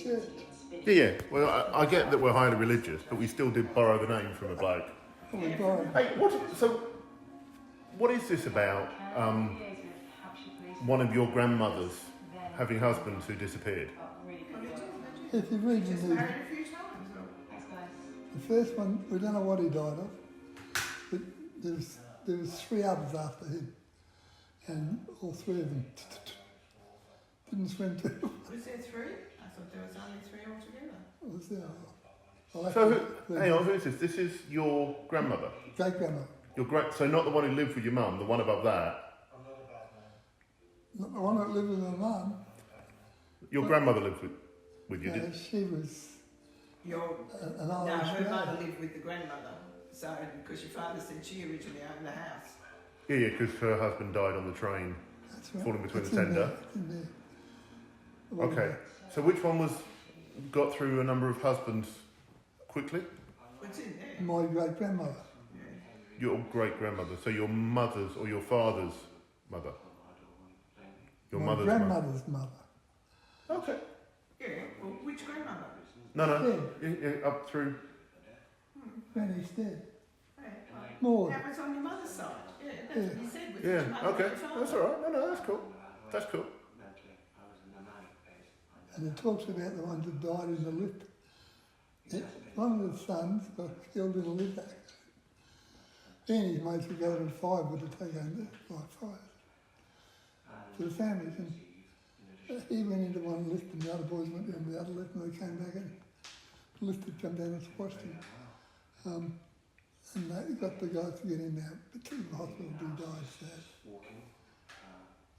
church. Yeah. Well, I get that we're highly religious, but we still did borrow the name from a bloke. Oh, we borrowed. Hey, what is this about? One of your grandmothers having husbands who disappeared. If you read the news, the first one, we don't know what he died of, but there was 3 others after him, and all 3 of them didn't swim too. Was there 3? I thought there was only 3 altogether. Was there? Hang on, who is this? This is your grandmother? Great-grandmother. So not the one who lived with your mum, the one above that? Not the one that lived with my mum. Your grandmother lived with you, No, didn't she was an Irish her lady. mother lived with the grandmother. So, because your father said she originally owned the house. Yeah, because her husband died on the train, That's right. falling between It's the in tender. there, it's in there. Well, Okay, so which one got through a number of husbands quickly? What's in there? My great-grandmother. Your great-grandmother, so your mother's or your father's mother? Your My mother's grandmother's mother. Okay. Yeah, well, which grandmother? No, yeah, up through. Granny's dead. Yeah. Maud. That was on your mother's side. Yeah, that's what you said with Yeah, your mother okay, and your father. that's all right. No, that's cool. That's cool. And it talks about the ones that died in the lift. One of the sons got killed in a lift accident. He and his mates were gathered at 5 with the take home by fire to the families. And he went into one lift and the other boys went down the other lift and they came back and the lift had come down and squashed him. And they got the guys to get him out, but took him to the hospital and he died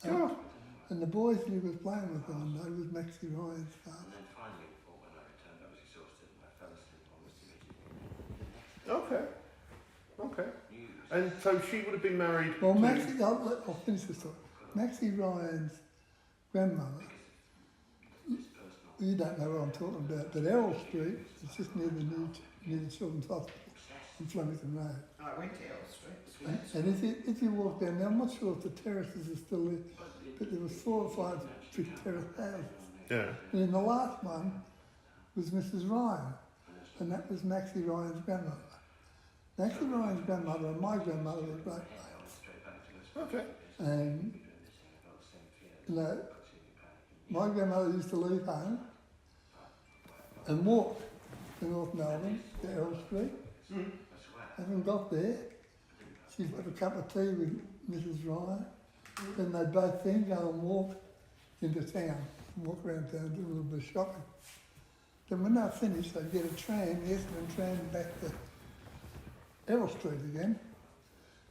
sad. And the boys that he was playing with on day was Maxie Ryan's father. Okay. And so she would have been married. Well, to... I'll finish the story. Maxie Ryan's grandmother, you don't know what I'm talking about, but Errol Street is just near the Children's Hospital on Flemington Road. I went to Errol Street. And if you walk down there, I'm not sure if the terraces are still there, but there was 4 or 5 big terrace houses. Yeah. And in the last one was Mrs. Ryan, and that was Maxie Ryan's grandmother. Maxie Ryan's grandmother and my grandmother were great mates. Okay. And, my grandmother used to leave home and walk to North Melbourne, to Errol Street. Having got there, she'd have a cup of tea with Mrs. Ryan. Then they'd both then go and walk into town, walk around town, do a little bit of shopping. Then when they're finished, they'd get a tram, the Essendon tram back to Errol Street again.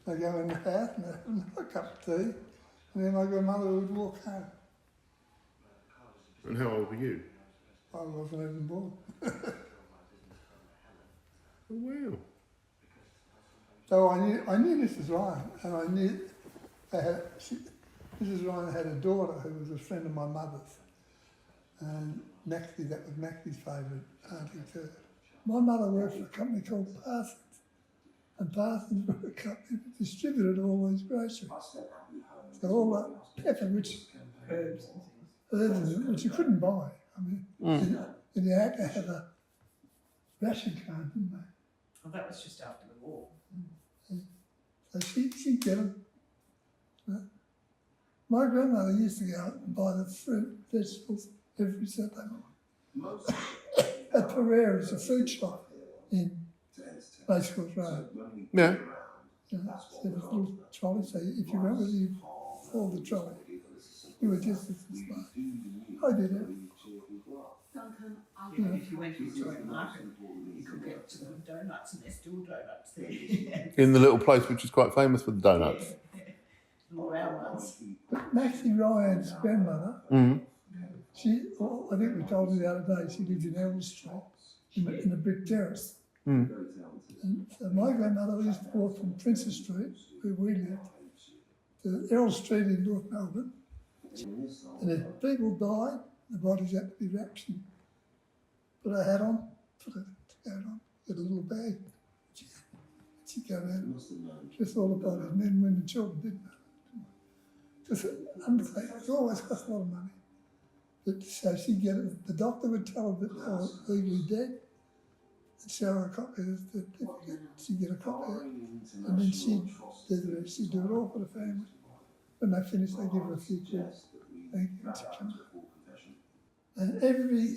They'd go in the house and they'd have another cup of tea, and then my grandmother would walk home. And how old were you? I wasn't even born. Oh, wow. So I knew Mrs. Ryan, and I knew Mrs. Ryan had a daughter who was a friend of my mother's, and Maxie, that was Maxie's favourite auntie too. My mother worked for a company called Parsons, and Parsons were a company that distributed all these groceries. So all the pepper-rich herbs which you couldn't buy. I mean, and you had to have a ration card, didn't they? Well, that was just after the war. So she'd get them. My grandmother used to go out and buy the fruit, vegetables every Saturday morning. At Pereira's, a food shop in Racecourse Road. Yeah. You know, so there was a little trolley, so if you went with you, all the trolley, you were just as smart. I did it. Yeah, if you went to the market, you could get some donuts, and there's still donuts there. In the little place which is quite famous for the donuts. Little round ones. But Maxie Ryan's grandmother, she, I think we told her the other day, she lived in Errol Street in a brick terrace. And so my grandmother used to walk from Princess Street, where we lived, to Errol Street in North Melbourne. And if people died, the bodies had to be wrapped and put a hat on, put a coat on, get a little bag. She'd go around and dress all the bodies, men, women, children, didn't they? Just undertaking, it always cost a lot of money. But so she'd get it, the doctor would tell her that they were legally dead and show her a copy of the certificate. She'd get a copy of it. And then she'd do the rest. She'd do it all for the family. When they finished, they give her a few quid. Thank you. And every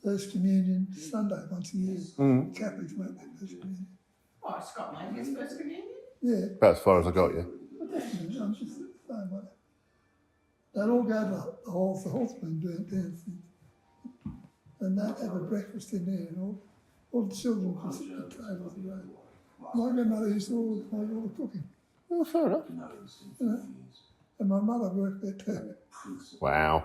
First Communion Sunday, once a year, Catholics make their First Communion. Oh, Scott made his first communion? Yeah. About as far as I got you. But definitely, I'm just the same way. They'd all go to the halls, the horsemen doing dancing. And they'd have a breakfast in there, and all the children could sit at the tables around. My grandmother used to all make all the cooking. Oh, fair enough. You know? And my mother worked there too. Wow.